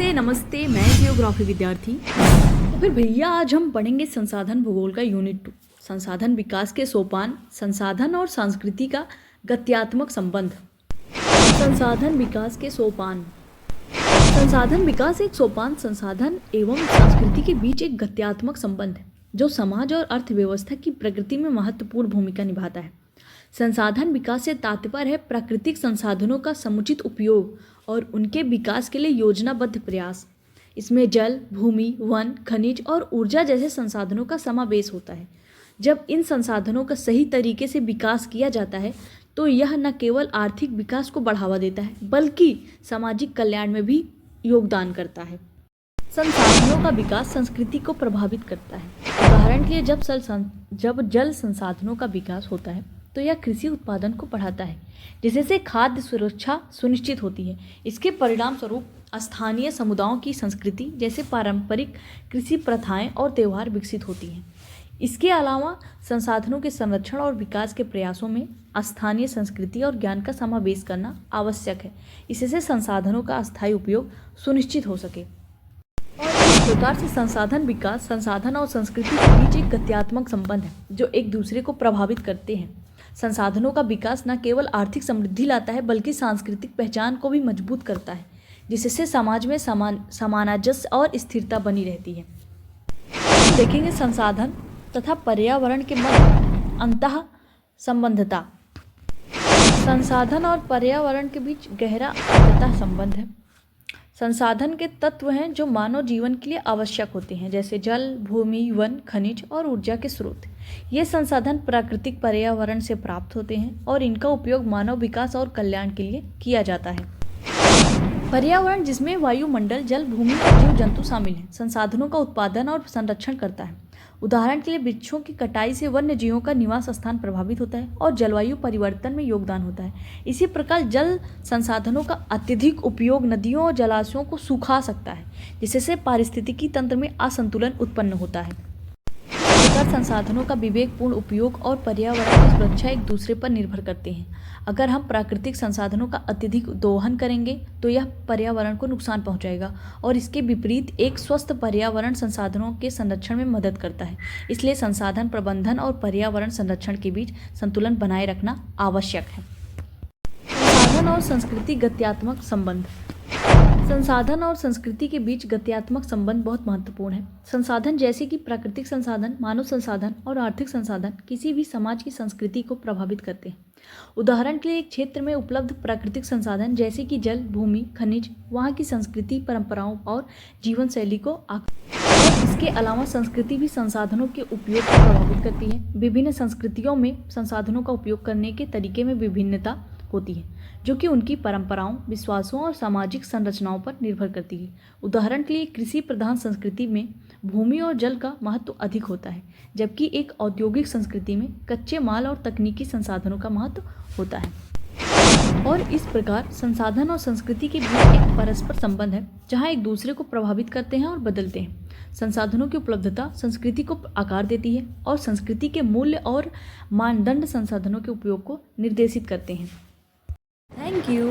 नमस्ते नमस्ते, मैं जियोग्राफी विद्यार्थी। तो फिर भैया आज हम पढ़ेंगे संसाधन भूगोल का यूनिट 2, संसाधन विकास के सोपान, संसाधन और संस्कृति का गत्यात्मक संबंध। संसाधन विकास के सोपान। संसाधन विकास एक सोपान संसाधन एवं संस्कृति के बीच एक गत्यात्मक संबंध है जो समाज और अर्थव्यवस्था की प्रगति में महत्वपूर्ण भूमिका निभाता है। संसाधन विकास से तात्पर्य है प्राकृतिक संसाधनों का समुचित उपयोग और उनके विकास के लिए योजनाबद्ध प्रयास। इसमें जल, भूमि, वन, खनिज और ऊर्जा जैसे संसाधनों का समावेश होता है। जब इन संसाधनों का सही तरीके से विकास किया जाता है तो यह न केवल आर्थिक विकास को बढ़ावा देता है बल्कि सामाजिक कल्याण में भी योगदान करता है। संसाधनों का विकास संस्कृति को प्रभावित करता है। उदाहरण के लिए जब जल संसाधनों का विकास होता है तो यह कृषि उत्पादन को बढ़ाता है, जिससे खाद्य सुरक्षा सुनिश्चित होती है। इसके परिणाम स्वरूप स्थानीय समुदायों की संस्कृति जैसे पारंपरिक कृषि प्रथाएं और त्यौहार विकसित होती हैं। इसके अलावा संसाधनों के संरक्षण और विकास के प्रयासों में स्थानीय संस्कृति और ज्ञान का समावेश करना आवश्यक है, इससे संसाधनों का अस्थायी उपयोग सुनिश्चित हो सके। और इस प्रकार से संसाधन विकास, संसाधन और संस्कृति के बीच एक गत्यात्मक संबंध है जो एक दूसरे को प्रभावित करते हैं। संसाधनों का विकास न केवल आर्थिक समृद्धि लाता है बल्कि सांस्कृतिक पहचान को भी मजबूत करता है, जिससे समाज में सामंजस्य और स्थिरता बनी रहती है। देखेंगे संसाधन तथा पर्यावरण के मध्य अंतः संबंधता। संसाधन और पर्यावरण के बीच गहरा अंतः संबंध है। संसाधन के तत्व हैं जो मानव जीवन के लिए आवश्यक होते हैं, जैसे जल, भूमि, वन, खनिज और ऊर्जा के स्रोत। ये संसाधन प्राकृतिक पर्यावरण से प्राप्त होते हैं और इनका उपयोग मानव विकास और कल्याण के लिए किया जाता है। पर्यावरण, जिसमें वायुमंडल, जल, भूमि और जीव जंतु शामिल हैं, संसाधनों का उत्पादन और संरक्षण करता है। उदाहरण के लिए वृक्षों की कटाई से वन्य जीवों का निवास स्थान प्रभावित होता है और जलवायु परिवर्तन में योगदान होता है। इसी प्रकार जल संसाधनों का अत्यधिक उपयोग नदियों और जलाशयों को सूखा सकता है, जिससे पारिस्थितिकी तंत्र में असंतुलन उत्पन्न होता है। इस प्रकार संसाधनों का विवेकपूर्ण उपयोग और पर्यावरण की सुरक्षा एक दूसरे पर निर्भर करते हैं। अगर हम प्राकृतिक संसाधनों का अत्यधिक दोहन करेंगे तो यह पर्यावरण को नुकसान पहुंचाएगा और इसके विपरीत एक स्वस्थ पर्यावरण संसाधनों के संरक्षण में मदद करता है। इसलिए संसाधन प्रबंधन और पर्यावरण संरक्षण के बीच संतुलन बनाए रखना आवश्यक है। संसाधन और संस्कृति गत्यात्मक संबंध। संसाधन और संस्कृति के बीच गत्यात्मक संबंध बहुत महत्वपूर्ण है। संसाधन जैसे कि प्राकृतिक संसाधन, मानव संसाधन और आर्थिक संसाधन किसी भी समाज की संस्कृति को प्रभावित करते हैं। उदाहरण के लिए एक क्षेत्र में उपलब्ध प्राकृतिक संसाधन जैसे कि जल, भूमि, खनिज वहाँ की संस्कृति, परंपराओं और जीवन शैली को और इसके अलावा संस्कृति भी संसाधनों के उपयोग को प्रभावित करती है। विभिन्न संस्कृतियों में संसाधनों का उपयोग करने के तरीके में विभिन्नता होती है, जो कि उनकी परंपराओं, विश्वासों और सामाजिक संरचनाओं पर निर्भर करती है। उदाहरण के लिए कृषि प्रधान संस्कृति में भूमि और जल का महत्व अधिक होता है, जबकि एक औद्योगिक संस्कृति में कच्चे माल और तकनीकी संसाधनों का महत्व होता है। और इस प्रकार संसाधन और संस्कृति के बीच एक परस्पर संबंध है, जहाँ एक दूसरे को प्रभावित करते हैं और बदलते हैं। संसाधनों की उपलब्धता संस्कृति को आकार देती है और संस्कृति के मूल्य और मानदंड संसाधनों के उपयोग को निर्देशित करते हैं। Thank you.